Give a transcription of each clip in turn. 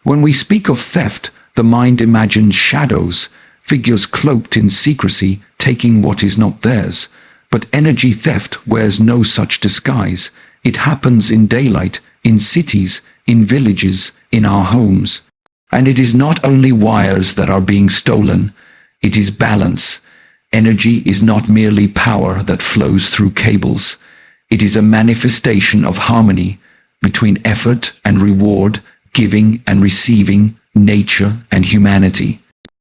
When we speak of theft, the mind imagines shadows, figures cloaked in secrecy, taking what is not theirs. But energy theft wears no such disguise. It happens in daylight, in cities, in villages, in our homes. And it is not only wires that are being stolen, it is balance. Energy is not merely power that flows through cables. It is a manifestation of harmony between effort and reward, giving and receiving, nature and humanity.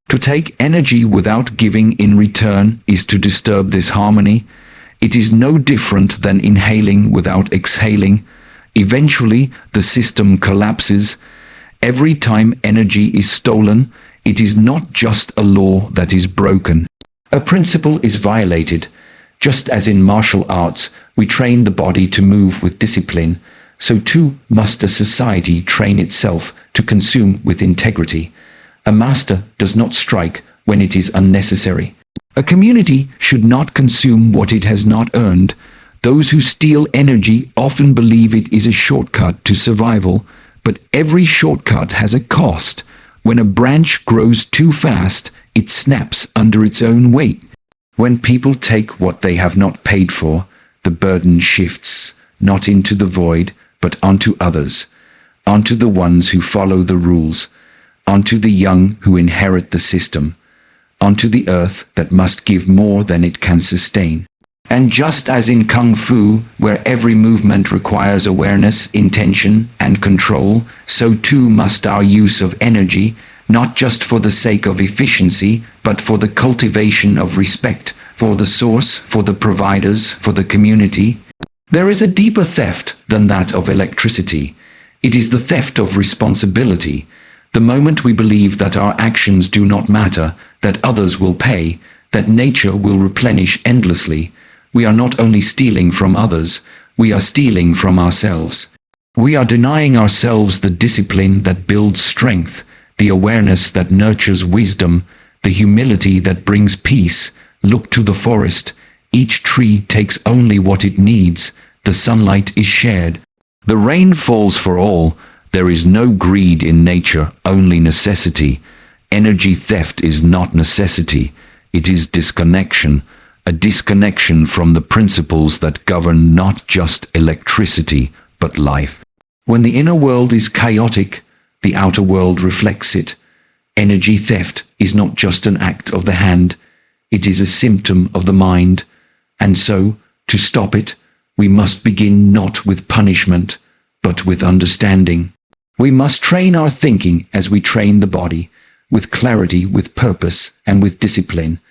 To take energy without giving in return is to disturb this harmony. It is no different than inhaling without exhaling. Eventually, the system collapses. Every time energy is stolen, it is not just a law that is broken. A principle is violated. Just as in martial arts, we train the body to move with discipline, so too must a society train itself to consume with integrity. A master does not strike when it is unnecessary. A community should not consume what it has not earned. Those who steal energy often believe it is a shortcut to survival, but every shortcut has a cost. When a branch grows too fast, it snaps under its own weight. When people take what they have not paid for, the burden shifts, not into the void, but onto others, onto the ones who follow the rules, onto the young who inherit the system, onto the earth that must give more than it can sustain. And just as in Kung Fu, where every movement requires awareness, intention, and control, so too must our use of energy, not just for the sake of efficiency, but for the cultivation of respect, for the source, for the providers, for the community. There is a deeper theft than that of electricity. It is the theft of responsibility. The moment we believe that our actions do not matter, that others will pay, that nature will replenish endlessly, we are not only stealing from others, we are stealing from ourselves. We are denying ourselves the discipline that builds strength, the awareness that nurtures wisdom, the humility that brings peace. Look to the forest. Each tree takes only what it needs. The sunlight is shared. The rain falls for all. There is no greed in nature, only necessity. Energy theft is not necessity. It is disconnection. A disconnection from the principles that govern not just electricity, but life. When the inner world is chaotic, the outer world reflects it. Energy theft is not just an act of the hand, it is a symptom of the mind. And so, to stop it, we must begin not with punishment, but with understanding. We must train our thinking as we train the body, with clarity, with purpose, and with discipline.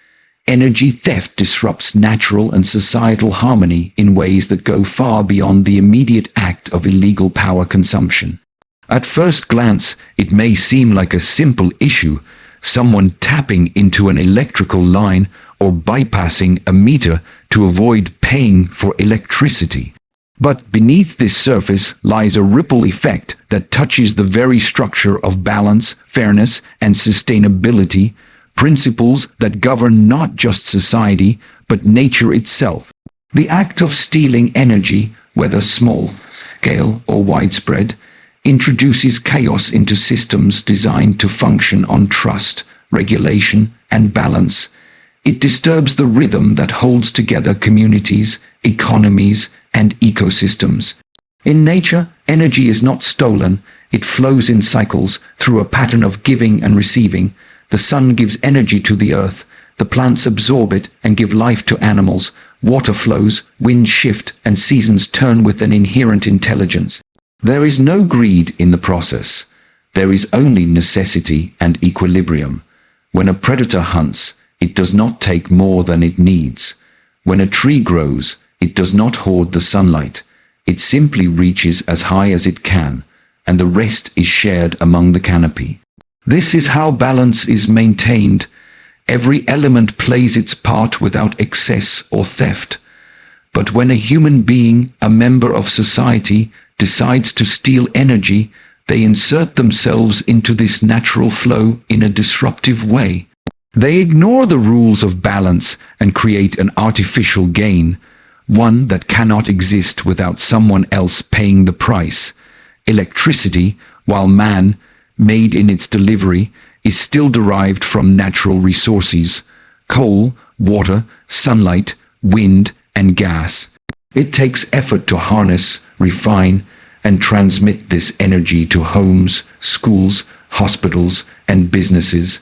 Energy theft disrupts natural and societal harmony in ways that go far beyond the immediate act of illegal power consumption. At first glance, it may seem like a simple issue, someone tapping into an electrical line or bypassing a meter to avoid paying for electricity. But beneath this surface lies a ripple effect that touches the very structure of balance, fairness, and sustainability, principles that govern not just society, but nature itself. The act of stealing energy, whether small scale or widespread, introduces chaos into systems designed to function on trust, regulation, and balance. It disturbs the rhythm that holds together communities, economies, and ecosystems. In nature, energy is not stolen, it flows in cycles through a pattern of giving and receiving. The sun gives energy to the earth, the plants absorb it and give life to animals, water flows, winds shift, and seasons turn with an inherent intelligence. There is no greed in the process. There is only necessity and equilibrium. When a predator hunts, it does not take more than it needs. When a tree grows, it does not hoard the sunlight. It simply reaches as high as it can, and the rest is shared among the canopy. This is how balance is maintained. Every element plays its part without excess or theft. But when a human being, a member of society, decides to steal energy, they insert themselves into this natural flow in a disruptive way. They ignore the rules of balance and create an artificial gain, one that cannot exist without someone else paying the price. Electricity, while man made in its delivery, is still derived from natural resources: coal, water, sunlight, wind, and gas. It takes effort to harness, refine, and transmit this energy to homes, schools, hospitals, and businesses.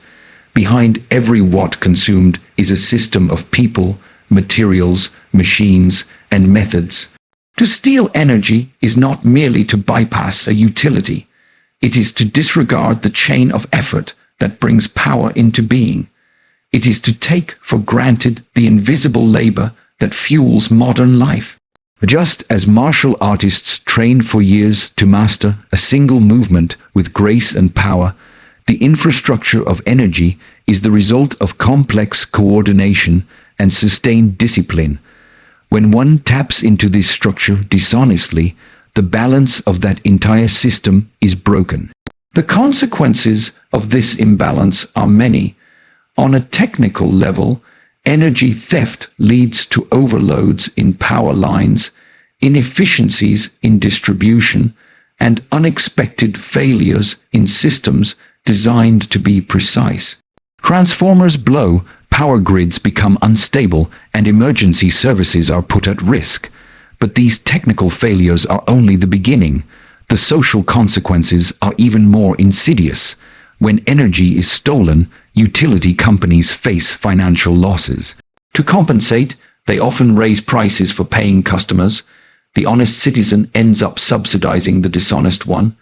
Behind every watt consumed is a system of people, materials, machines, and methods. To steal energy is not merely to bypass a utility. It is to disregard the chain of effort that brings power into being. It is to take for granted the invisible labor that fuels modern life. Just as martial artists train for years to master a single movement with grace and power, the infrastructure of energy is the result of complex coordination and sustained discipline. When one taps into this structure dishonestly, the balance of that entire system is broken. The consequences of this imbalance are many. On a technical level, energy theft leads to overloads in power lines, inefficiencies in distribution, and unexpected failures in systems designed to be precise. Transformers blow, power grids become unstable, and emergency services are put at risk. But these technical failures are only the beginning. The social consequences are even more insidious. When energy is stolen, utility companies face financial losses. To compensate, they often raise prices for paying customers. The honest citizen ends up subsidizing the dishonest one.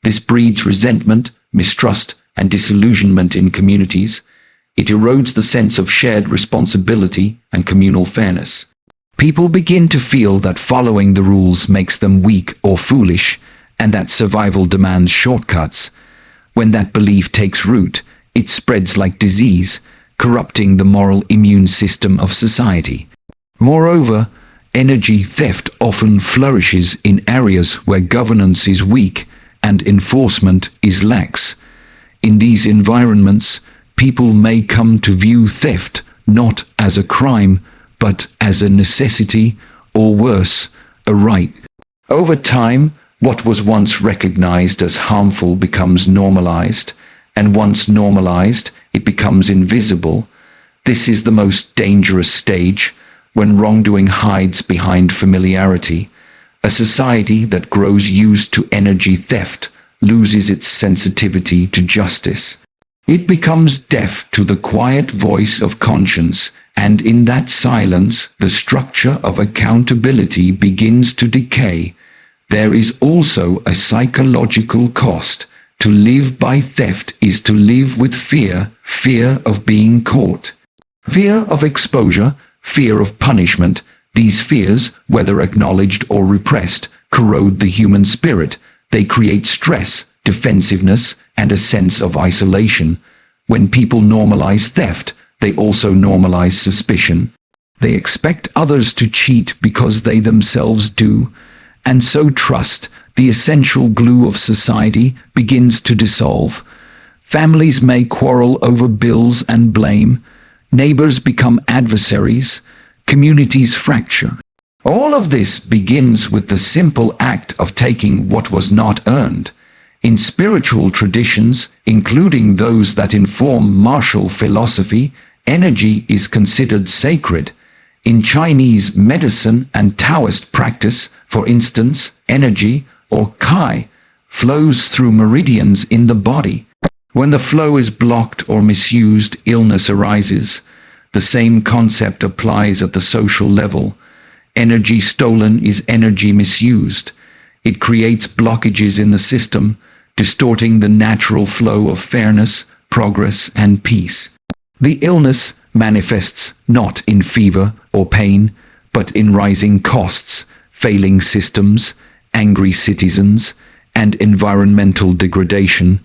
This breeds resentment, mistrust, and disillusionment in communities. It erodes the sense of shared responsibility and communal fairness. People begin to feel that following the rules makes them weak or foolish, and that survival demands shortcuts. When that belief takes root, it spreads like disease, corrupting the moral immune system of society. Moreover, energy theft often flourishes in areas where governance is weak and enforcement is lax. In these environments, people may come to view theft not as a crime, but as a necessity, or worse, a right. Over time, what was once recognized as harmful becomes normalized, and once normalized, it becomes invisible. This is the most dangerous stage, when wrongdoing hides behind familiarity. A society that grows used to energy theft loses its sensitivity to justice. It becomes deaf to the quiet voice of conscience, and in that silence, the structure of accountability begins to decay. There is also a psychological cost. To live by theft is to live with fear, fear of being caught, fear of exposure, fear of punishment. These fears, whether acknowledged or repressed, corrode the human spirit. They create stress, defensiveness, and a sense of isolation. When people normalize theft, they also normalize suspicion. They expect others to cheat because they themselves do, and so trust, the essential glue of society, begins to dissolve. Families may quarrel over bills and blame. Neighbors become adversaries. Communities fracture. All of this begins with the simple act of taking what was not earned. In spiritual traditions, including those that inform martial philosophy, energy is considered sacred. In Chinese medicine and Taoist practice, for instance, energy, or Qi, flows through meridians in the body. When the flow is blocked or misused, illness arises. The same concept applies at the social level. Energy stolen is energy misused. It creates blockages in the system, distorting the natural flow of fairness, progress, and peace. The illness manifests not in fever or pain, but in rising costs, failing systems, angry citizens, and environmental degradation.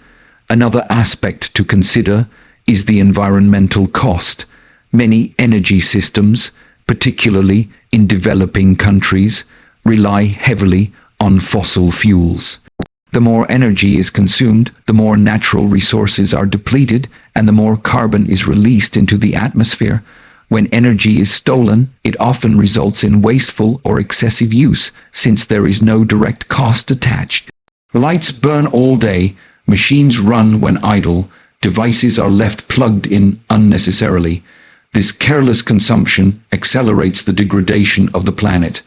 Another aspect to consider is the environmental cost. Many energy systems, particularly in developing countries, rely heavily on fossil fuels. The more energy is consumed, the more natural resources are depleted, and the more carbon is released into the atmosphere. When energy is stolen, it often results in wasteful or excessive use, since there is no direct cost attached. Lights burn all day, Machines run when idle, devices are left plugged in unnecessarily. This careless consumption accelerates the degradation of the planet.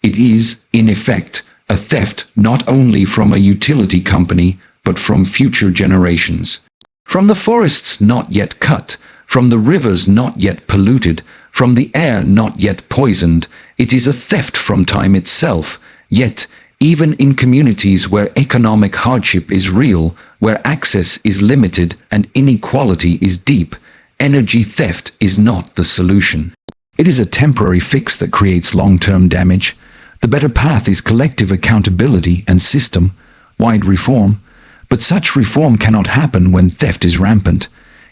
It is, in effect, a theft not only from a utility company, but from future generations. From the forests not yet cut, from the rivers not yet polluted, from the air not yet poisoned, it is a theft from time itself. Yet, even in communities where economic hardship is real, where access is limited and inequality is deep, energy theft is not the solution. It is a temporary fix that creates long-term damage. The better path is collective accountability and system-wide reform. But such reform cannot happen when theft is rampant.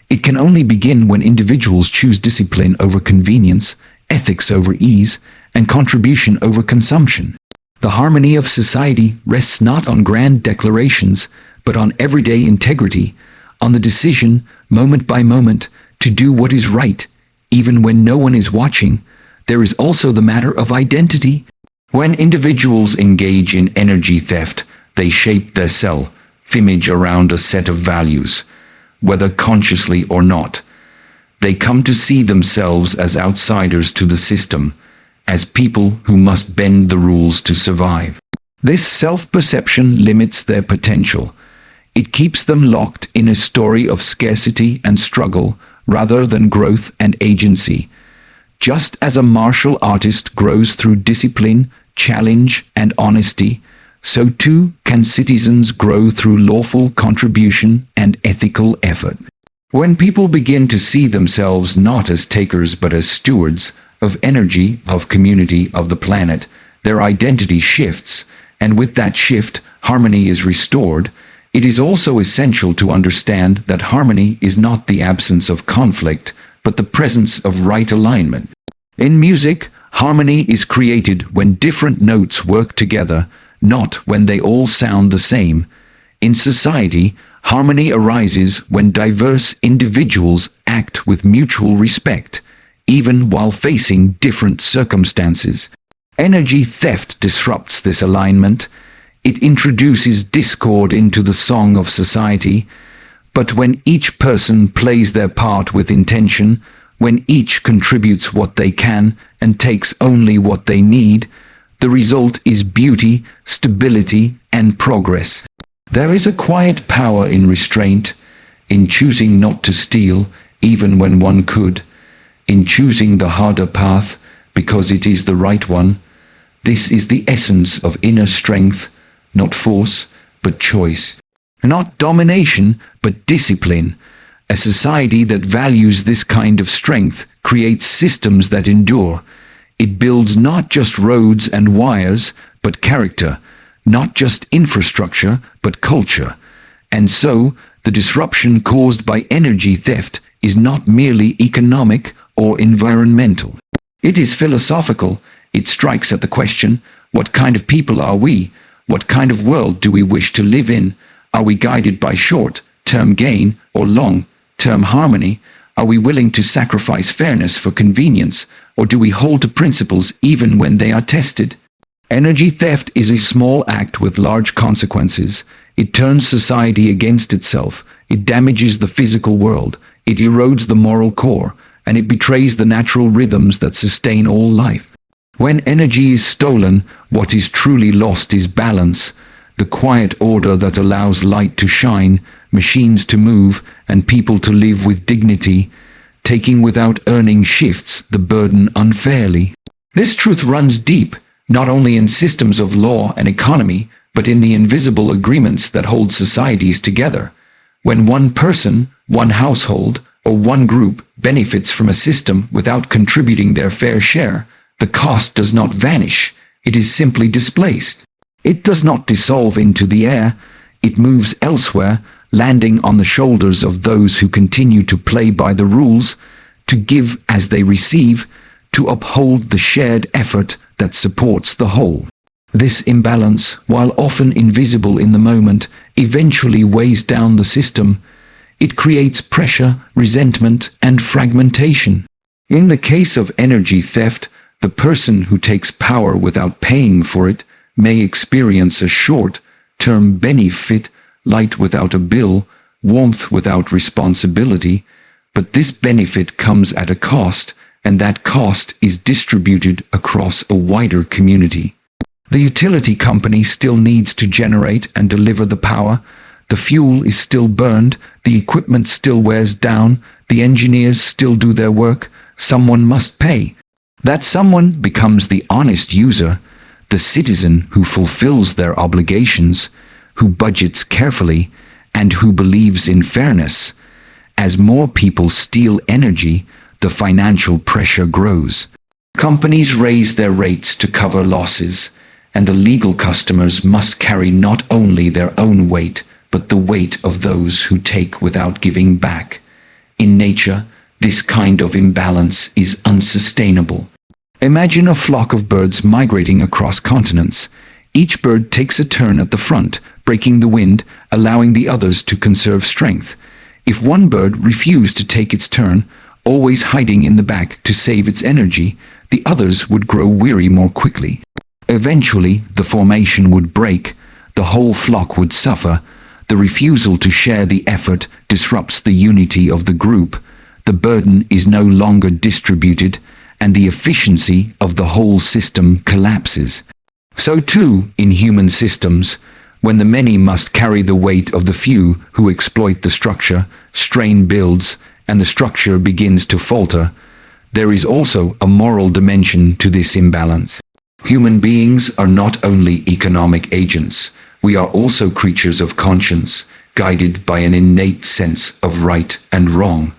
It can only begin when individuals choose discipline over convenience, ethics over ease, and contribution over consumption. The harmony of society rests not on grand declarations, but on everyday integrity, on the decision, moment by moment, to do what is right, even when no one is watching. There is also the matter of identity. When individuals engage in energy theft, they shape their self-image around a set of values, whether consciously or not. They come to see themselves as outsiders to the system, as people who must bend the rules to survive. This self-perception limits their potential. It keeps them locked in a story of scarcity and struggle rather than growth and agency. Just as a martial artist grows through discipline, challenge, and honesty, so too can citizens grow through lawful contribution and ethical effort. When people begin to see themselves not as takers but as stewards of energy, of community, of the planet, their identity shifts, and with that shift, harmony is restored. It is also essential to understand that harmony is not the absence of conflict, but the presence of right alignment. In music, harmony is created when different notes work together, not when they all sound the same. In society, harmony arises when diverse individuals act with mutual respect, even while facing different circumstances. Energy theft disrupts this alignment. It introduces discord into the song of society. But when each person plays their part with intention, when each contributes what they can and takes only what they need, the result is beauty, stability, and progress. There is a quiet power in restraint, in choosing not to steal, even when one could, in choosing the harder path, because it is the right one. This is the essence of inner strength, not force, but choice. Not domination, but discipline. A society that values this kind of strength creates systems that endure. It builds not just roads and wires, but character, not just infrastructure, but culture. And so, the disruption caused by energy theft is not merely economic or environmental. It is philosophical. It strikes at the question, what kind of people are we? What kind of world do we wish to live in? Are we guided by short-term gain or long-term harmony? Are we willing to sacrifice fairness for convenience, or do we hold to principles even when they are tested? Energy theft is a small act with large consequences. It turns society against itself. It damages the physical world. It erodes the moral core, and it betrays the natural rhythms that sustain all life. When energy is stolen, what is truly lost is balance, the quiet order that allows light to shine, machines to move, and people to live with dignity. Taking without earning shifts the burden unfairly. This truth runs deep, not only in systems of law and economy, but in the invisible agreements that hold societies together. When one person, one household, or one group benefits from a system without contributing their fair share, the cost does not vanish, it is simply displaced. It does not dissolve into the air, it moves elsewhere, landing on the shoulders of those who continue to play by the rules, to give as they receive, to uphold the shared effort that supports the whole. This imbalance, while often invisible in the moment, eventually weighs down the system. It creates pressure, resentment, and fragmentation. In the case of energy theft, the person who takes power without paying for it may experience a short-term benefit, light without a bill, warmth without responsibility, but this benefit comes at a cost, and that cost is distributed across a wider community. The utility company still needs to generate and deliver the power, the fuel is still burned, the equipment still wears down, the engineers still do their work, someone must pay. That someone becomes the honest user, the citizen who fulfills their obligations, who budgets carefully, and who believes in fairness. As more people steal energy, the financial pressure grows. Companies raise their rates to cover losses, and the legal customers must carry not only their own weight, but the weight of those who take without giving back. In nature, this kind of imbalance is unsustainable. Imagine a flock of birds migrating across continents. Each bird takes a turn at the front, breaking the wind, allowing the others to conserve strength. If one bird refused to take its turn, always hiding in the back to save its energy, the others would grow weary more quickly. Eventually, the formation would break, the whole flock would suffer. The refusal to share the effort disrupts the unity of the group. The burden is no longer distributed, and the efficiency of the whole system collapses. So too, in human systems, when the many must carry the weight of the few who exploit the structure, strain builds, and the structure begins to falter, there is also a moral dimension to this imbalance. Human beings are not only economic agents, we are also creatures of conscience, guided by an innate sense of right and wrong.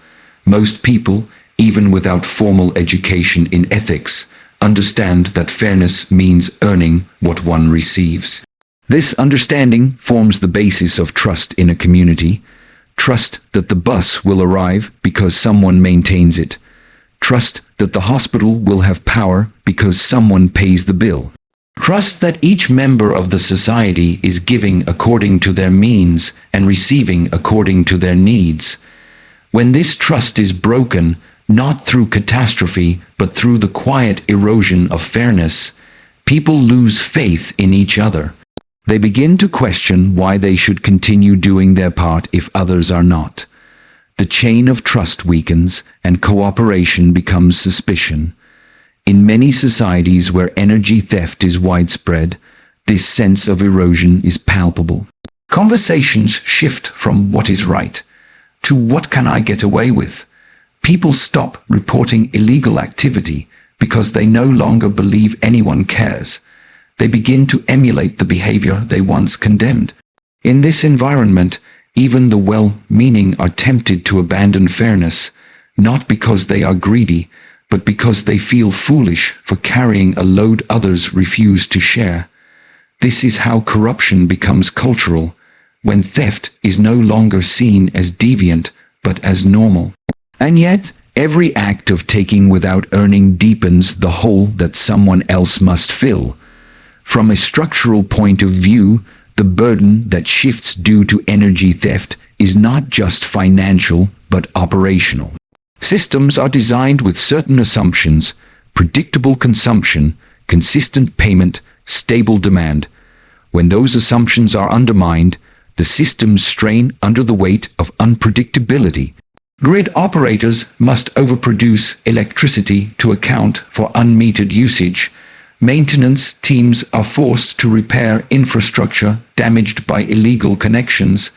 Most people, even without formal education in ethics, understand that fairness means earning what one receives. This understanding forms the basis of trust in a community. Trust that the bus will arrive because someone maintains it. Trust that the hospital will have power because someone pays the bill. Trust that each member of the society is giving according to their means and receiving according to their needs. When this trust is broken, not through catastrophe, but through the quiet erosion of fairness, people lose faith in each other. They begin to question why they should continue doing their part if others are not. The chain of trust weakens, and cooperation becomes suspicion. In many societies where energy theft is widespread, this sense of erosion is palpable. Conversations shift from what is right to what can I get away with. People stop reporting illegal activity because they no longer believe anyone cares. They begin to emulate the behavior they once condemned. In this environment, even the well-meaning are tempted to abandon fairness, not because they are greedy, but because they feel foolish for carrying a load others refuse to share. This is how corruption becomes cultural, when theft is no longer seen as deviant, but as normal. And yet, every act of taking without earning deepens the hole that someone else must fill. From a structural point of view, the burden that shifts due to energy theft is not just financial, but operational. Systems are designed with certain assumptions: predictable consumption, consistent payment, stable demand. When those assumptions are undermined, the systems strain under the weight of unpredictability. Grid operators must overproduce electricity to account for unmetered usage. Maintenance teams are forced to repair infrastructure damaged by illegal connections.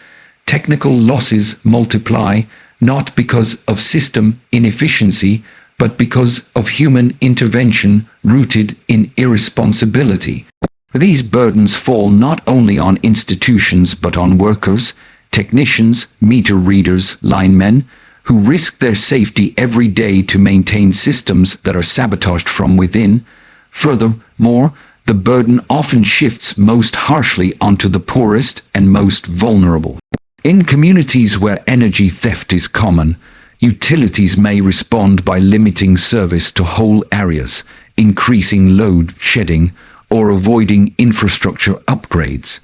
Technical losses multiply, not because of system inefficiency, but because of human intervention rooted in irresponsibility. These burdens fall not only on institutions but on workers, technicians, meter readers, linemen, who risk their safety every day to maintain systems that are sabotaged from within. Furthermore, the burden often shifts most harshly onto the poorest and most vulnerable. In communities where energy theft is common, utilities may respond by limiting service to whole areas, increasing load shedding, or avoiding infrastructure upgrades.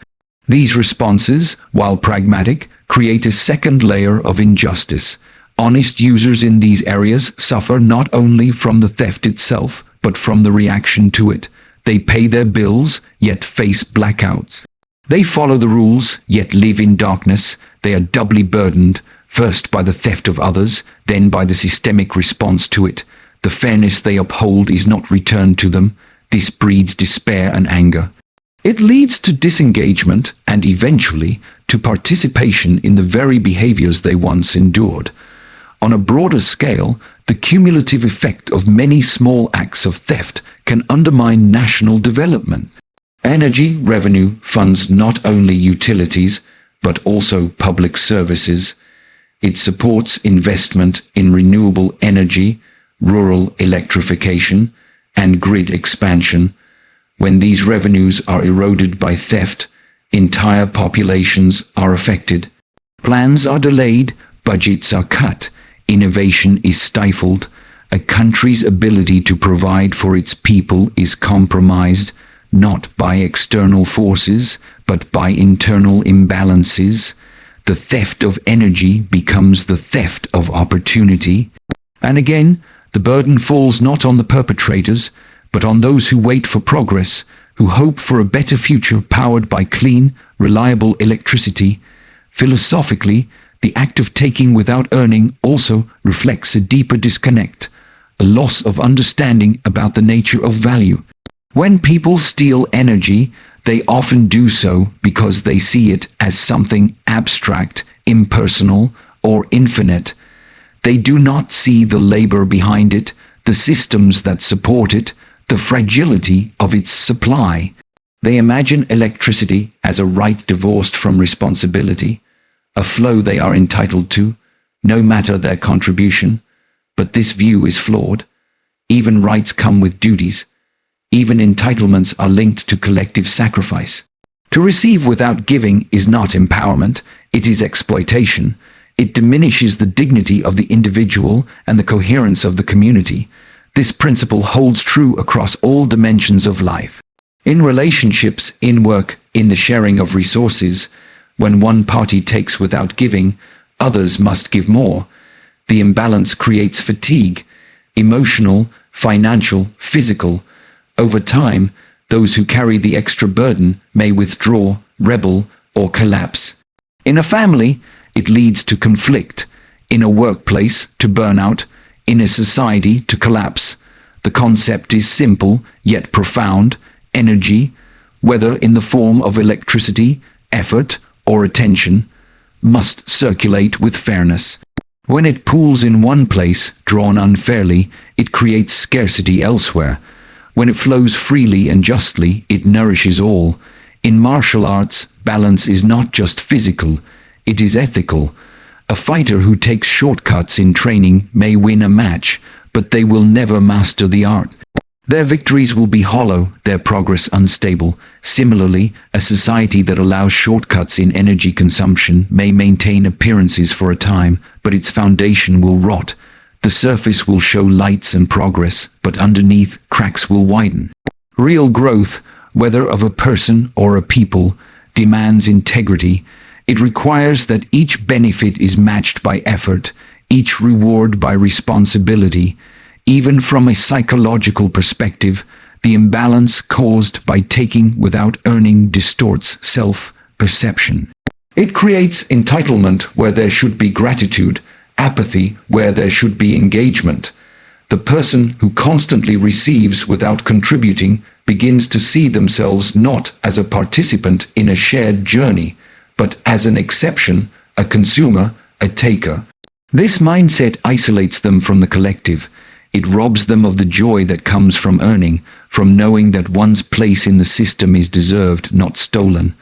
These responses, while pragmatic, create a second layer of injustice. Honest users in these areas suffer not only from the theft itself, but from the reaction to it. They pay their bills, yet face blackouts. They follow the rules, yet live in darkness. They are doubly burdened, first by the theft of others, then by the systemic response to it. The fairness they uphold is not returned to them. This breeds despair and anger. It leads to disengagement and eventually to participation in the very behaviors they once endured. On a broader scale, the cumulative effect of many small acts of theft can undermine national development. Energy revenue funds not only utilities, but also public services. It supports investment in renewable energy, rural electrification, and grid expansion. When these revenues are eroded by theft, entire populations are affected. Plans are delayed, budgets are cut, innovation is stifled, a country's ability to provide for its people is compromised, not by external forces, but by internal imbalances. The theft of energy becomes the theft of opportunity. And again, the burden falls not on the perpetrators, but on those who wait for progress, who hope for a better future powered by clean, reliable electricity. Philosophically, the act of taking without earning also reflects a deeper disconnect, a loss of understanding about the nature of value. When people steal energy, they often do so because they see it as something abstract, impersonal, or infinite. They do not see the labor behind it, the systems that support it, the fragility of its supply. They imagine electricity as a right divorced from responsibility, a flow they are entitled to, no matter their contribution. But this view is flawed. Even rights come with duties. Even entitlements are linked to collective sacrifice. To receive without giving is not empowerment, it is exploitation. It diminishes the dignity of the individual and the coherence of the community. This principle holds true across all dimensions of life. In relationships, in work, in the sharing of resources, when one party takes without giving, others must give more. The imbalance creates fatigue, emotional, financial, physical. Over time, those who carry the extra burden may withdraw, rebel, or collapse. In a family, it leads to conflict. In a workplace, to burnout. In a society, to collapse. The concept is simple, yet profound. Energy, whether in the form of electricity, effort, or attention, must circulate with fairness. When it pools in one place, drawn unfairly, it creates scarcity elsewhere. When it flows freely and justly, it nourishes all. In martial arts, balance is not just physical, it is ethical. A fighter who takes shortcuts in training may win a match, but they will never master the art. Their victories will be hollow, their progress unstable. Similarly, a society that allows shortcuts in energy consumption may maintain appearances for a time, but its foundation will rot. The surface will show lights and progress, but underneath, cracks will widen. Real growth, whether of a person or a people, demands integrity. It requires that each benefit is matched by effort, each reward by responsibility. Even from a psychological perspective, the imbalance caused by taking without earning distorts self-perception. It creates entitlement where there should be gratitude, apathy where there should be engagement. The person who constantly receives without contributing begins to see themselves not as a participant in a shared journey, but as an exception, a consumer, a taker. This mindset isolates them from the collective. It robs them of the joy that comes from earning, from knowing that one's place in the system is deserved, not stolen.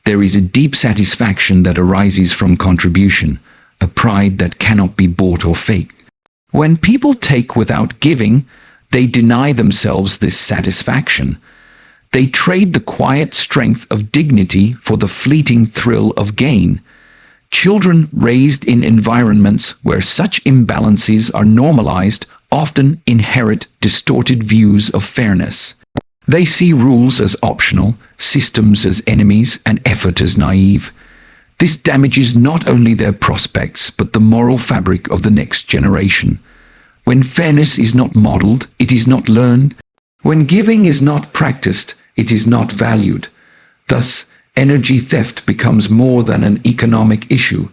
There is a deep satisfaction that arises from contribution, a pride that cannot be bought or faked. When people take without giving, they deny themselves this satisfaction. They trade the quiet strength of dignity for the fleeting thrill of gain. Children raised in environments where such imbalances are normalized often inherit distorted views of fairness. They see rules as optional, systems as enemies, and effort as naive. This damages not only their prospects, but the moral fabric of the next generation. When fairness is not modeled, it is not learned. When giving is not practiced, it is not valued. Thus, energy theft becomes more than an economic issue.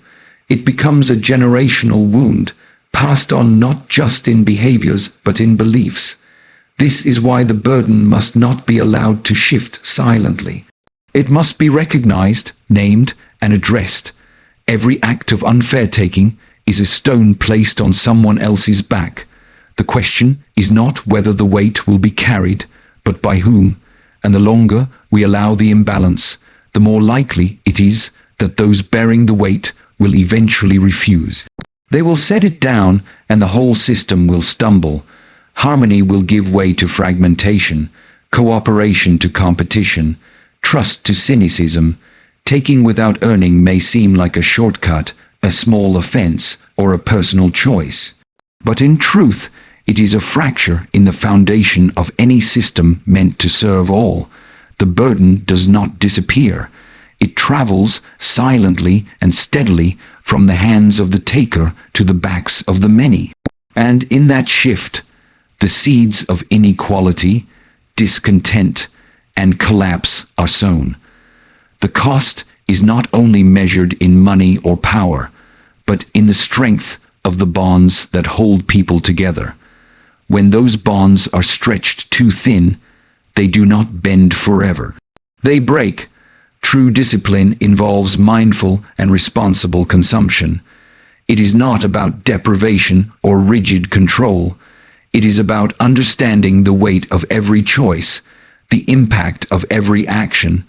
It becomes a generational wound, passed on not just in behaviors but in beliefs. This is why the burden must not be allowed to shift silently. It must be recognized, named, and addressed. Every act of unfair taking is a stone placed on someone else's back. The question is not whether the weight will be carried, but by whom. And the longer we allow the imbalance, the more likely it is that those bearing the weight will eventually refuse. They will set it down, and the whole system will stumble. Harmony will give way to fragmentation, cooperation to competition, trust to cynicism. Taking without earning may seem like a shortcut, a small offense, or a personal choice. But in truth, it is a fracture in the foundation of any system meant to serve all. The burden does not disappear. It travels silently and steadily from the hands of the taker to the backs of the many. And in that shift, the seeds of inequality, discontent, and collapse are sown. The cost is not only measured in money or power, but in the strength of the bonds that hold people together. When those bonds are stretched too thin, they do not bend forever. They break. True discipline involves mindful and responsible consumption. It is not about deprivation or rigid control. It is about understanding the weight of every choice, the impact of every action,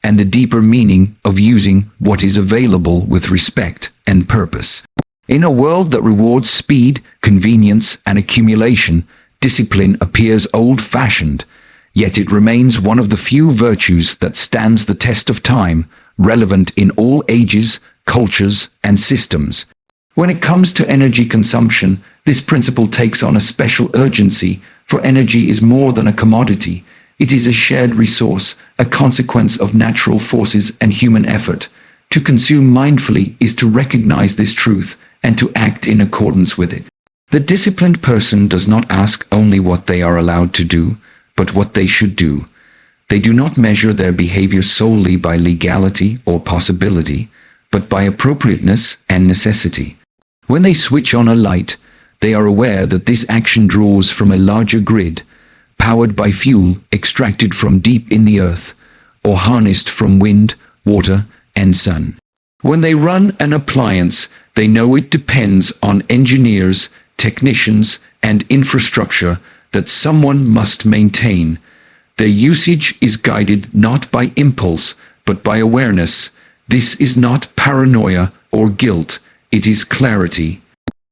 and the deeper meaning of using what is available with respect and purpose. In a world that rewards speed, convenience, and accumulation, discipline appears old-fashioned, yet it remains one of the few virtues that stands the test of time, relevant in all ages, cultures, and systems. When it comes to energy consumption, this principle takes on a special urgency, for energy is more than a commodity. It is a shared resource, a consequence of natural forces and human effort. To consume mindfully is to recognize this truth and to act in accordance with it. The disciplined person does not ask only what they are allowed to do, but what they should do. They do not measure their behavior solely by legality or possibility, but by appropriateness and necessity. When they switch on a light, they are aware that this action draws from a larger grid, powered by fuel extracted from deep in the earth, or harnessed from wind, water, and sun. When they run an appliance, they know it depends on engineers, technicians, and infrastructure that someone must maintain. Their usage is guided not by impulse, but by awareness. This is not paranoia or guilt, it is clarity.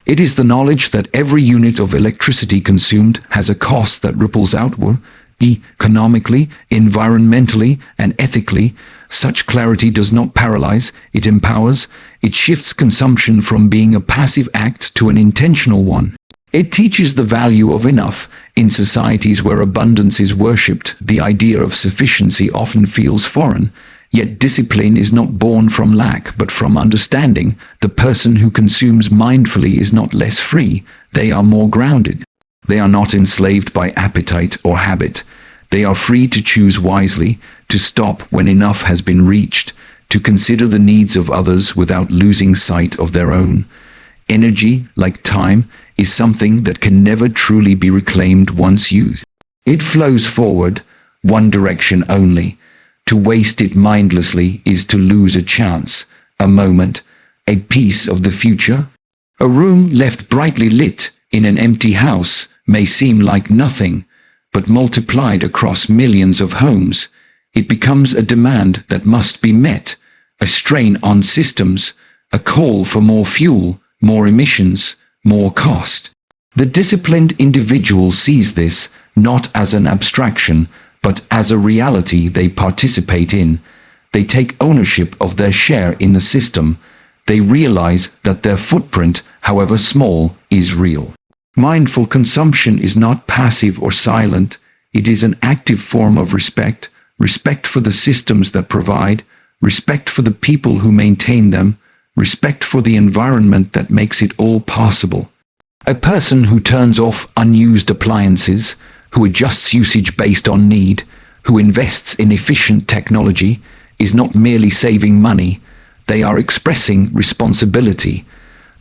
It is the knowledge that every unit of electricity consumed has a cost that ripples outward, economically, environmentally, and ethically. Such clarity does not paralyze, it empowers. It shifts consumption from being a passive act to an intentional one. It teaches the value of enough. In societies where abundance is worshipped, the idea of sufficiency often feels foreign. Yet discipline is not born from lack, but from understanding. The person who consumes mindfully is not less free, they are more grounded. They are not enslaved by appetite or habit. They are free to choose wisely, to stop when enough has been reached, to consider the needs of others without losing sight of their own. Energy, like time, is something that can never truly be reclaimed once used. It flows forward, one direction only. To waste it mindlessly is to lose a chance, a moment, a piece of the future. A room left brightly lit in an empty house may seem like nothing, but multiplied across millions of homes, it becomes a demand that must be met, a strain on systems, a call for more fuel, more emissions, more cost. The disciplined individual sees this not as an abstraction, but as a reality they participate in. They take ownership of their share in the system. They realize that their footprint, however small, is real. Mindful consumption is not passive or silent. It is an active form of respect, respect for the systems that provide, respect for the people who maintain them, respect for the environment that makes it all possible. A person who turns off unused appliances, who adjusts usage based on need, who invests in efficient technology, is not merely saving money. They are expressing responsibility.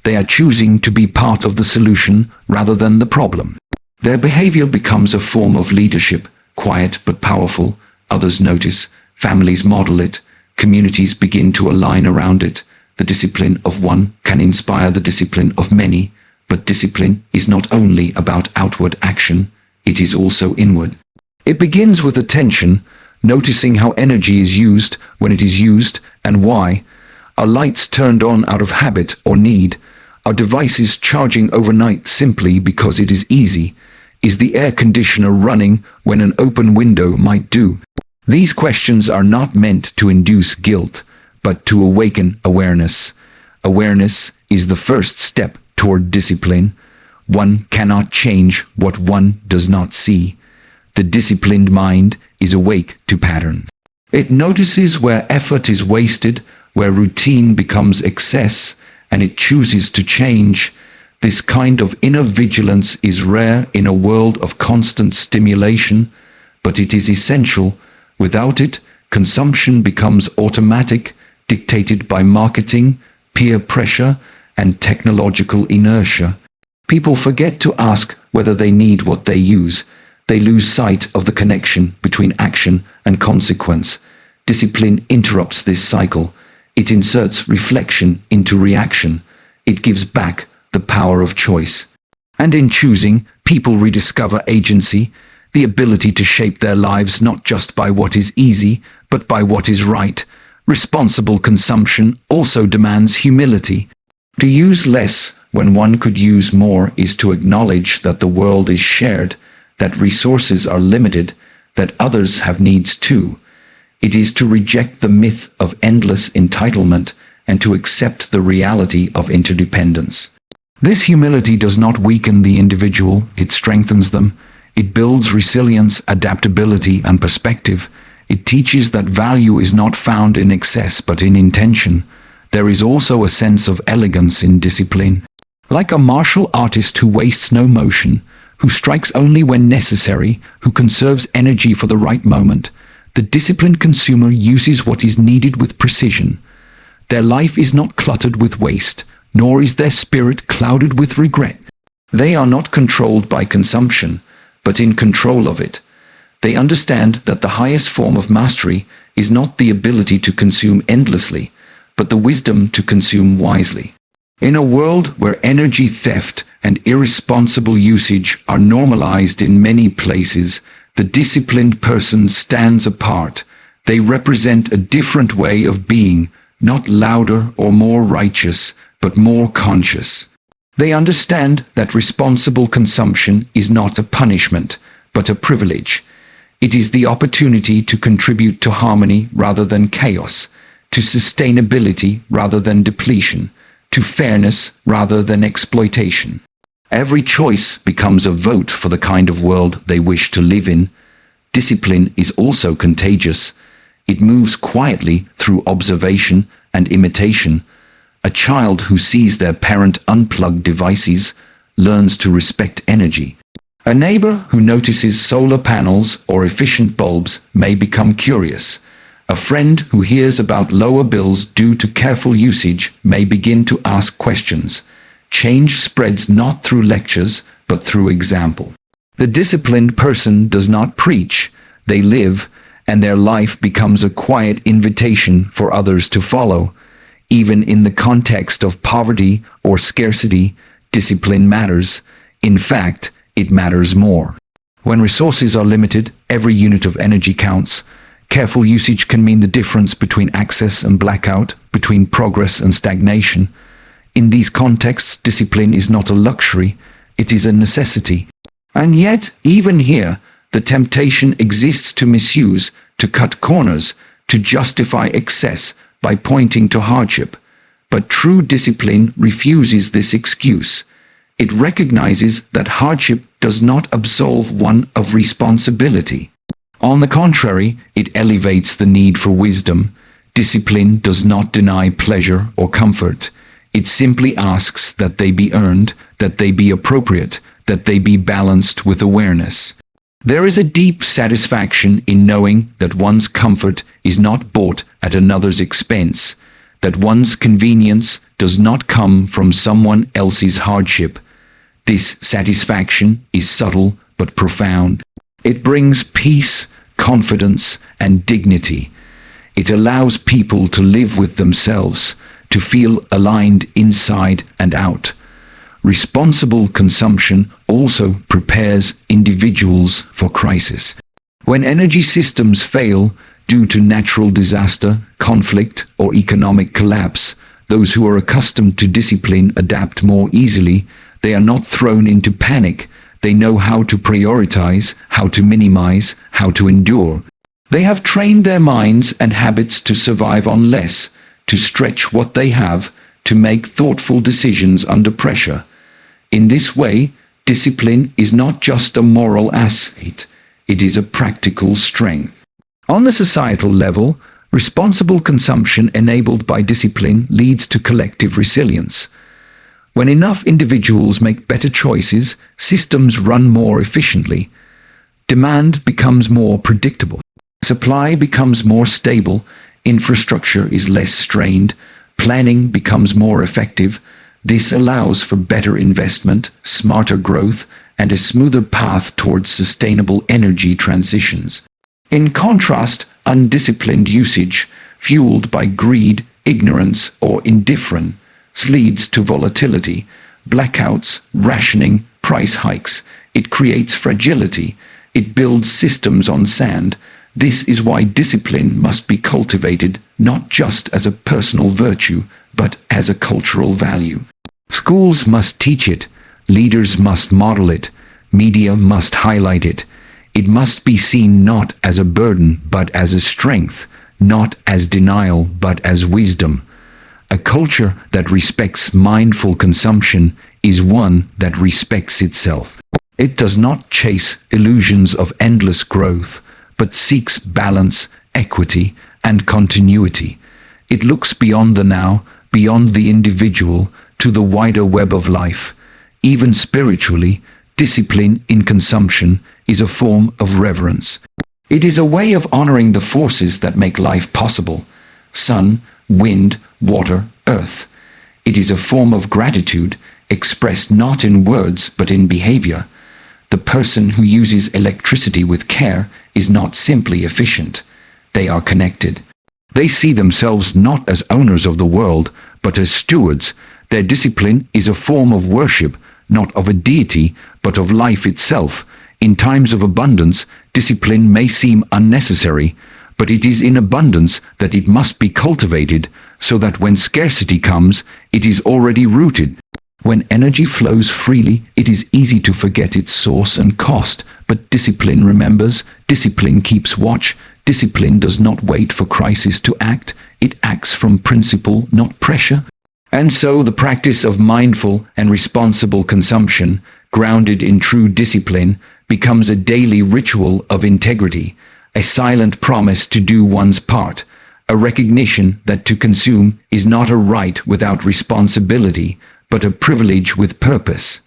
They are choosing to be part of the solution rather than the problem. Their behavior becomes a form of leadership, quiet but powerful. Others notice, families model it, communities begin to align around it. The discipline of one can inspire the discipline of many, but discipline is not only about outward action, it is also inward. It begins with attention, noticing how energy is used, when it is used, and why. Are lights turned on out of habit or need? Are devices charging overnight simply because it is easy? Is the air conditioner running when an open window might do? These questions are not meant to induce guilt, but to awaken awareness. Awareness is the first step toward discipline. One cannot change what one does not see. The disciplined mind is awake to pattern. It notices where effort is wasted, where routine becomes excess, and it chooses to change. This kind of inner vigilance is rare in a world of constant stimulation, but it is essential. Without it, consumption becomes automatic, dictated by marketing, peer pressure, and technological inertia. People forget to ask whether they need what they use. They lose sight of the connection between action and consequence. Discipline interrupts this cycle. It inserts reflection into reaction. It gives back the power of choice. And in choosing, people rediscover agency, the ability to shape their lives not just by what is easy, but by what is right. Responsible consumption also demands humility. To use less when one could use more is to acknowledge that the world is shared, that resources are limited, that others have needs too. It is to reject the myth of endless entitlement and to accept the reality of interdependence. This humility does not weaken the individual, it strengthens them. It builds resilience, adaptability, and perspective. It teaches that value is not found in excess but in intention. There is also a sense of elegance in discipline. Like a martial artist who wastes no motion, who strikes only when necessary, who conserves energy for the right moment, the disciplined consumer uses what is needed with precision. Their life is not cluttered with waste, nor is their spirit clouded with regret. They are not controlled by consumption, but in control of it. They understand that the highest form of mastery is not the ability to consume endlessly, but the wisdom to consume wisely. In a world where energy theft and irresponsible usage are normalized in many places, the disciplined person stands apart. They represent a different way of being, not louder or more righteous, but more conscious. They understand that responsible consumption is not a punishment, but a privilege. It is the opportunity to contribute to harmony rather than chaos, to sustainability rather than depletion, to fairness rather than exploitation. Every choice becomes a vote for the kind of world they wish to live in. Discipline is also contagious. It moves quietly through observation and imitation. A child who sees their parent unplug devices learns to respect energy. A neighbor who notices solar panels or efficient bulbs may become curious. A friend who hears about lower bills due to careful usage may begin to ask questions. Change spreads not through lectures, but through example. The disciplined person does not preach, they live, and their life becomes a quiet invitation for others to follow. Even in the context of poverty or scarcity, discipline matters. In fact, it matters more. When resources are limited, every unit of energy counts. Careful usage can mean the difference between access and blackout, between progress and stagnation. In these contexts, discipline is not a luxury, it is a necessity. And yet, even here, the temptation exists to misuse, to cut corners, to justify excess by pointing to hardship. But true discipline refuses this excuse. It recognizes that hardship does not absolve one of responsibility. On the contrary, it elevates the need for wisdom. Discipline does not deny pleasure or comfort. It simply asks that they be earned, that they be appropriate, that they be balanced with awareness. There is a deep satisfaction in knowing that one's comfort is not bought at another's expense, that one's convenience does not come from someone else's hardship. This satisfaction is subtle but profound. It brings peace, confidence, and dignity. It allows people to live with themselves, to feel aligned inside and out. Responsible consumption also prepares individuals for crisis. When energy systems fail due to natural disaster, conflict, or economic collapse, those who are accustomed to discipline adapt more easily. They are not thrown into panic. They know how to prioritize, how to minimize, how to endure. They have trained their minds and habits to survive on less, to stretch what they have, to make thoughtful decisions under pressure. In this way, discipline is not just a moral asset, it is a practical strength. On the societal level, responsible consumption enabled by discipline leads to collective resilience. When enough individuals make better choices, systems run more efficiently. Demand becomes more predictable. Supply becomes more stable. Infrastructure is less strained. Planning becomes more effective. This allows for better investment, smarter growth, and a smoother path towards sustainable energy transitions. In contrast, undisciplined usage, fueled by greed, ignorance, or indifference, leads to volatility, blackouts, rationing, price hikes. It creates fragility. It builds systems on sand. This is why discipline must be cultivated not just as a personal virtue, but as a cultural value. Schools must teach it, leaders must model it, media must highlight it. It must be seen not as a burden but as a strength, not as denial but as wisdom. A culture that respects mindful consumption is one that respects itself. It does not chase illusions of endless growth, but seeks balance, equity, and continuity. It looks beyond the now, beyond the individual, to the wider web of life. Even spiritually, discipline in consumption is a form of reverence. It is a way of honoring the forces that make life possible: sun, wind, water, earth. It is a form of gratitude, expressed not in words but in behavior. The person who uses electricity with care is not simply efficient. They are connected. They see themselves not as owners of the world, but as stewards. Their discipline is a form of worship, not of a deity, but of life itself. In times of abundance, discipline may seem unnecessary, but it is in abundance that it must be cultivated, so that when scarcity comes, it is already rooted. When energy flows freely, it is easy to forget its source and cost, but discipline remembers, discipline keeps watch, discipline does not wait for crisis to act, it acts from principle, not pressure. And so the practice of mindful and responsible consumption, grounded in true discipline, becomes a daily ritual of integrity, a silent promise to do one's part, a recognition that to consume is not a right without responsibility, but a privilege with purpose.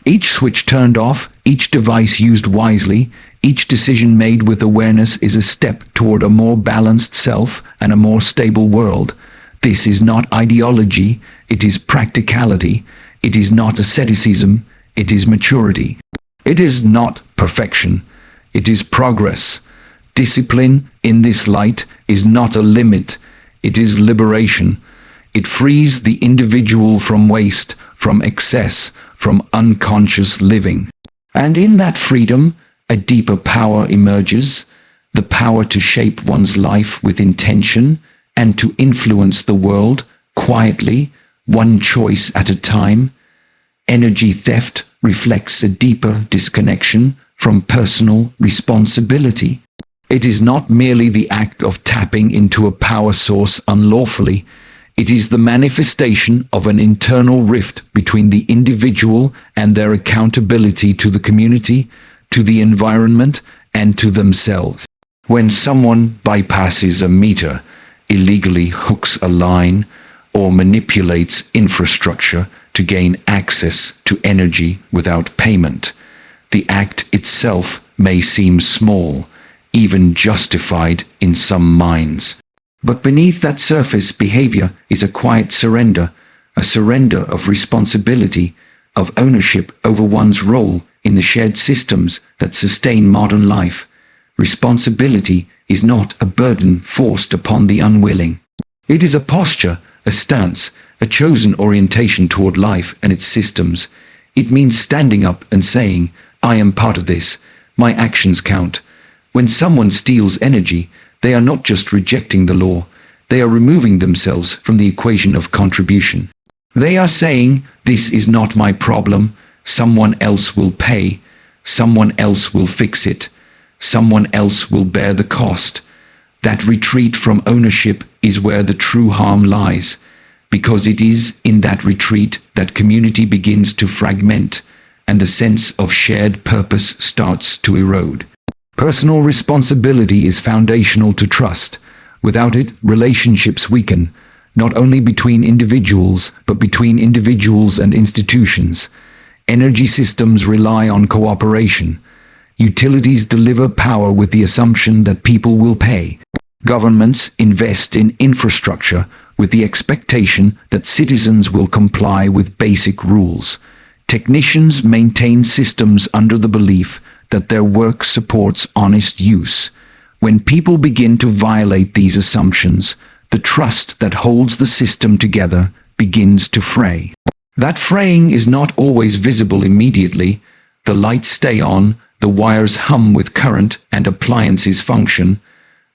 Each switch turned off, each device used wisely, each decision made with awareness is a step toward a more balanced self and a more stable world. This is not ideology, it is practicality. It is not asceticism, it is maturity. It is not perfection, it is progress. Discipline, in this light, is not a limit, it is liberation. It frees the individual from waste, from excess, from unconscious living. And in that freedom, a deeper power emerges, the power to shape one's life with intention and to influence the world quietly, one choice at a time. Energy theft reflects a deeper disconnection from personal responsibility. It is not merely the act of tapping into a power source unlawfully. It is the manifestation of an internal rift between the individual and their accountability to the community, to the environment, and to themselves. When someone bypasses a meter, illegally hooks a line, or manipulates infrastructure to gain access to energy without payment, the act itself may seem small, even justified in some minds. But beneath that surface behavior is a quiet surrender, a surrender of responsibility, of ownership over one's role in the shared systems that sustain modern life. Responsibility is not a burden forced upon the unwilling. It is a posture, a stance, a chosen orientation toward life and its systems. It means standing up and saying, I am part of this, my actions count. When someone steals energy, they are not just rejecting the law, they are removing themselves from the equation of contribution. They are saying, this is not my problem, someone else will pay, someone else will fix it, someone else will bear the cost. That retreat from ownership is where the true harm lies, because it is in that retreat that community begins to fragment, and the sense of shared purpose starts to erode. Personal responsibility is foundational to trust. Without it, relationships weaken, not only between individuals, but between individuals and institutions. Energy systems rely on cooperation. Utilities deliver power with the assumption that people will pay. Governments invest in infrastructure with the expectation that citizens will comply with basic rules. Technicians maintain systems under the belief that their work supports honest use. When people begin to violate these assumptions, the trust that holds the system together begins to fray. That fraying is not always visible immediately. The lights stay on, the wires hum with current, and appliances function.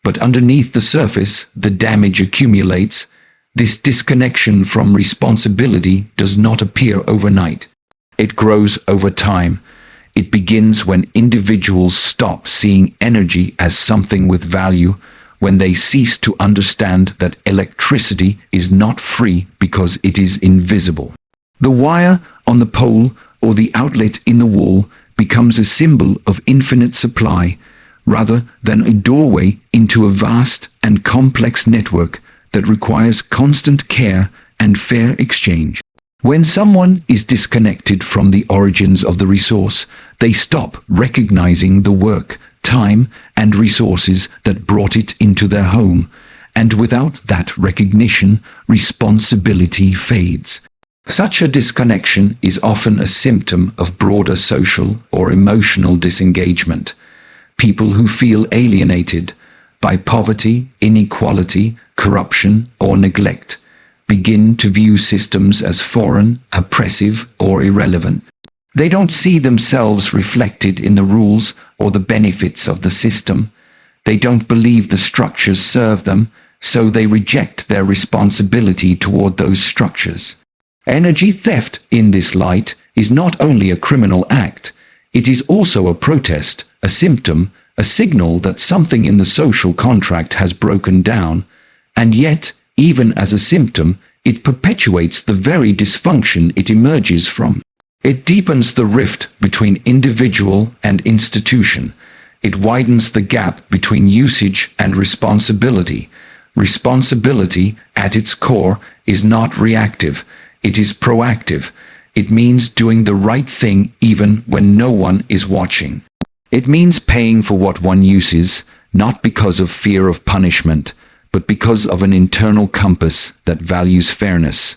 But underneath the surface, the damage accumulates. This disconnection from responsibility does not appear overnight. It grows over time. It begins when individuals stop seeing energy as something with value, when they cease to understand that electricity is not free because it is invisible. The wire on the pole or the outlet in the wall becomes a symbol of infinite supply, rather than a doorway into a vast and complex network that requires constant care and fair exchange. When someone is disconnected from the origins of the resource, they stop recognizing the work, time, and resources that brought it into their home, and without that recognition, responsibility fades. Such a disconnection is often a symptom of broader social or emotional disengagement. People who feel alienated by poverty, inequality, corruption, or neglect begin to view systems as foreign, oppressive, or irrelevant. They don't see themselves reflected in the rules or the benefits of the system. They don't believe the structures serve them, so they reject their responsibility toward those structures. Energy theft in this light is not only a criminal act, it is also a protest, a symptom, a signal that something in the social contract has broken down, and yet, even as a symptom, it perpetuates the very dysfunction it emerges from. It deepens the rift between individual and institution. It widens the gap between usage and responsibility. Responsibility, at its core, is not reactive. It is proactive. It means doing the right thing even when no one is watching. It means paying for what one uses, not because of fear of punishment, but because of an internal compass that values fairness.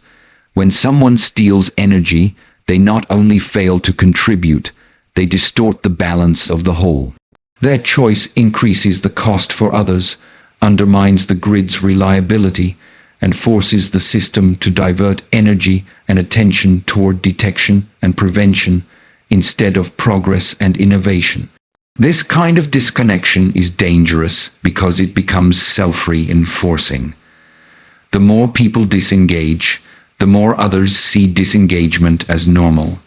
When someone steals energy, they not only fail to contribute, they distort the balance of the whole. Their choice increases the cost for others, undermines the grid's reliability, and forces the system to divert energy and attention toward detection and prevention instead of progress and innovation. This kind of disconnection is dangerous because it becomes self-reinforcing. The more people disengage, the more others see disengagement as normal.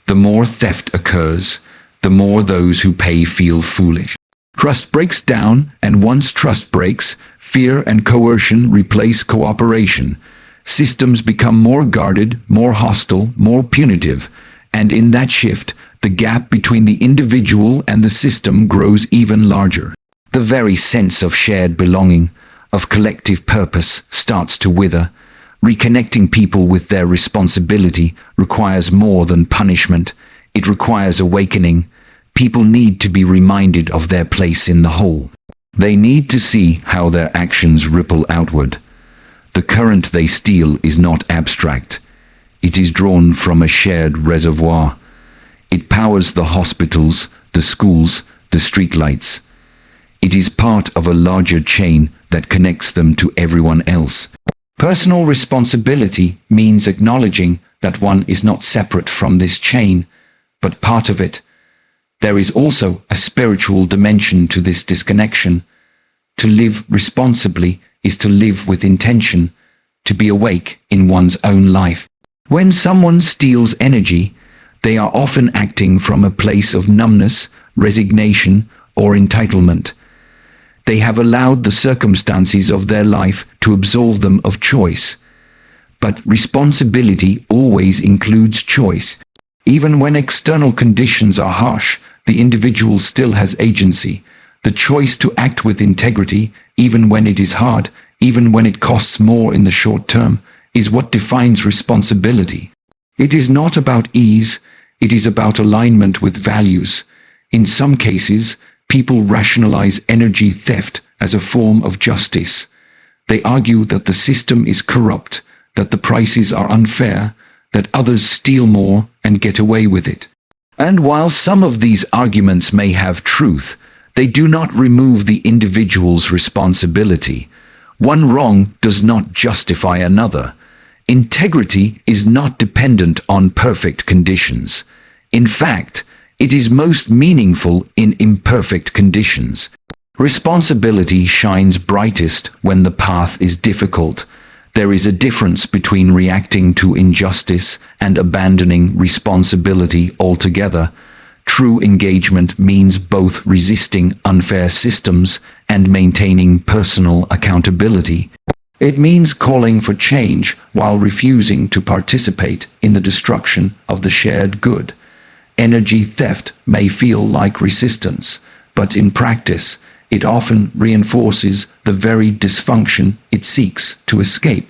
The more theft occurs, the more those who pay feel foolish. Trust breaks down, and once trust breaks, fear and coercion replace cooperation. Systems become more guarded, more hostile, more punitive, and in that shift, the gap between the individual and the system grows even larger. The very sense of shared belonging, of collective purpose, starts to wither. Reconnecting people with their responsibility requires more than punishment. It requires awakening. People need to be reminded of their place in the whole. They need to see how their actions ripple outward. The current they steal is not abstract. It is drawn from a shared reservoir. It powers the hospitals, the schools, the streetlights. It is part of a larger chain that connects them to everyone else. Personal responsibility means acknowledging that one is not separate from this chain, but part of it. There is also a spiritual dimension to this disconnection. To live responsibly is to live with intention, to be awake in one's own life. When someone steals energy, they are often acting from a place of numbness, resignation, or entitlement. They have allowed the circumstances of their life to absolve them of choice. But responsibility always includes choice. Even when external conditions are harsh, the individual still has agency. The choice to act with integrity, even when it is hard, even when it costs more in the short term, is what defines responsibility. It is not about ease, it is about alignment with values. In some cases, people rationalize energy theft as a form of justice. They argue that the system is corrupt, that the prices are unfair, that others steal more and get away with it. And while some of these arguments may have truth, they do not remove the individual's responsibility. One wrong does not justify another. Integrity is not dependent on perfect conditions. In fact, it is most meaningful in imperfect conditions. Responsibility shines brightest when the path is difficult. There is a difference between reacting to injustice and abandoning responsibility altogether. True engagement means both resisting unfair systems and maintaining personal accountability. It means calling for change while refusing to participate in the destruction of the shared good. Energy theft may feel like resistance, but in practice, it often reinforces the very dysfunction it seeks to escape.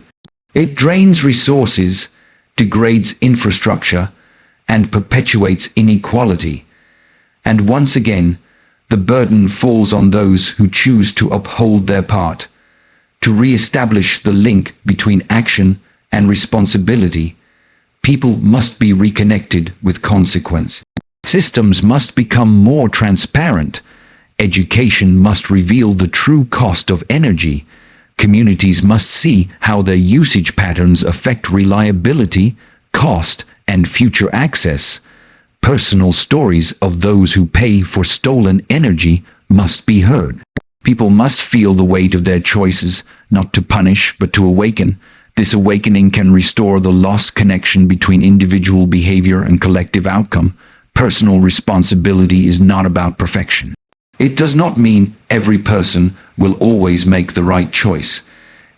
It drains resources, degrades infrastructure, and perpetuates inequality. And once again, the burden falls on those who choose to uphold their part. To re-establish the link between action and responsibility, people must be reconnected with consequence. Systems must become more transparent. Education must reveal the true cost of energy. Communities must see how their usage patterns affect reliability, cost, and future access. Personal stories of those who pay for stolen energy must be heard. People must feel the weight of their choices, not to punish but to awaken. This awakening can restore the lost connection between individual behavior and collective outcome. Personal responsibility is not about perfection. It does not mean every person will always make the right choice.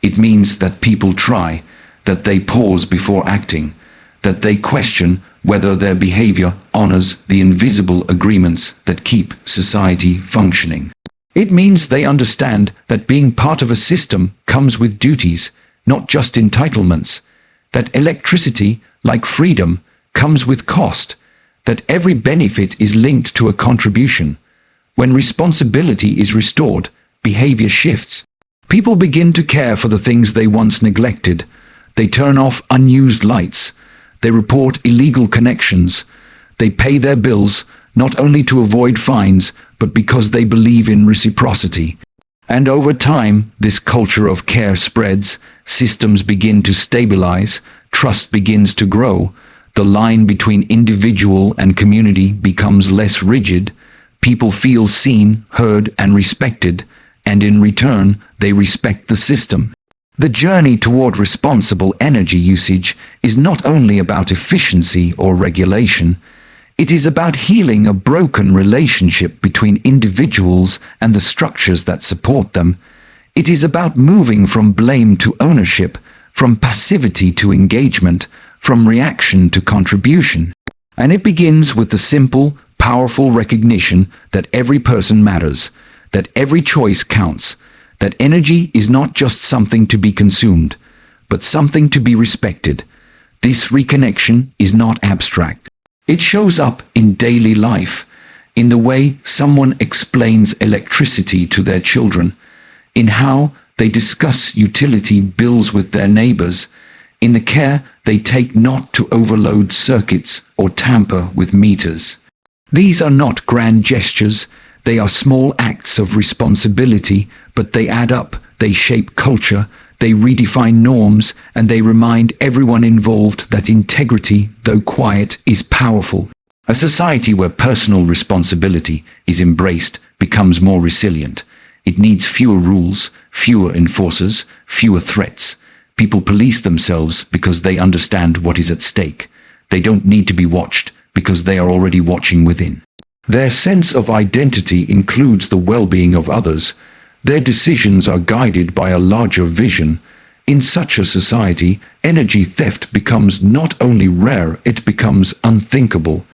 It means that people try, that they pause before acting, that they question whether their behavior honors the invisible agreements that keep society functioning. It means they understand that being part of a system comes with duties, not just entitlements, that electricity, like freedom, comes with cost, that every benefit is linked to a contribution. When responsibility is restored, behavior shifts. People begin to care for the things they once neglected. They turn off unused lights. They report illegal connections. They pay their bills, not only to avoid fines, but because they believe in reciprocity. And over time, this culture of care spreads, systems begin to stabilize, trust begins to grow, the line between individual and community becomes less rigid, people feel seen, heard, and respected, and in return, they respect the system. The journey toward responsible energy usage is not only about efficiency or regulation, it is about healing a broken relationship between individuals and the structures that support them. It is about moving from blame to ownership, from passivity to engagement, from reaction to contribution. And it begins with the simple, powerful recognition that every person matters, that every choice counts, that energy is not just something to be consumed, but something to be respected. This reconnection is not abstract. It shows up in daily life. in the way someone explains electricity to their children, in how they discuss utility bills with their neighbors, in the care they take not to overload circuits or tamper with meters. These are not grand gestures, they are small acts of responsibility, but they add up, they shape culture, they redefine norms, and they remind everyone involved that integrity, though quiet, is powerful. A society where personal responsibility is embraced becomes more resilient. It needs fewer rules, fewer enforcers, fewer threats. People police themselves because they understand what is at stake. They don't need to be watched because they are already watching within. Their sense of identity includes the well-being of others. Their decisions are guided by a larger vision. In such a society, energy theft becomes not only rare, it becomes unthinkable.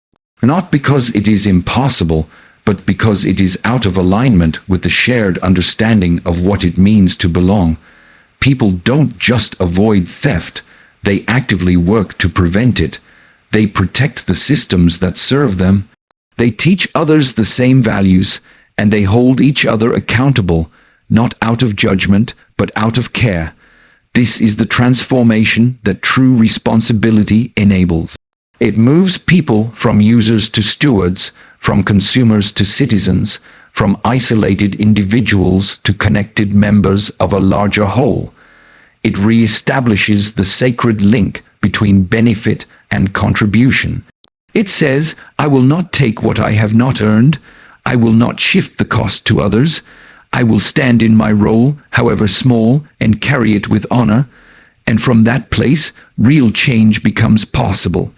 Not because it is impossible, but because it is out of alignment with the shared understanding of what it means to belong. People don't just avoid theft, they actively work to prevent it. They protect the systems that serve them. They teach others the same values, and they hold each other accountable, not out of judgment, but out of care. This is the transformation that true responsibility enables. It moves people from users to stewards, from consumers to citizens, from isolated individuals to connected members of a larger whole. It re-establishes the sacred link between benefit and contribution. It says, I will not take what I have not earned. I will not shift the cost to others. I will stand in my role, however small, and carry it with honor. And from that place, real change becomes possible.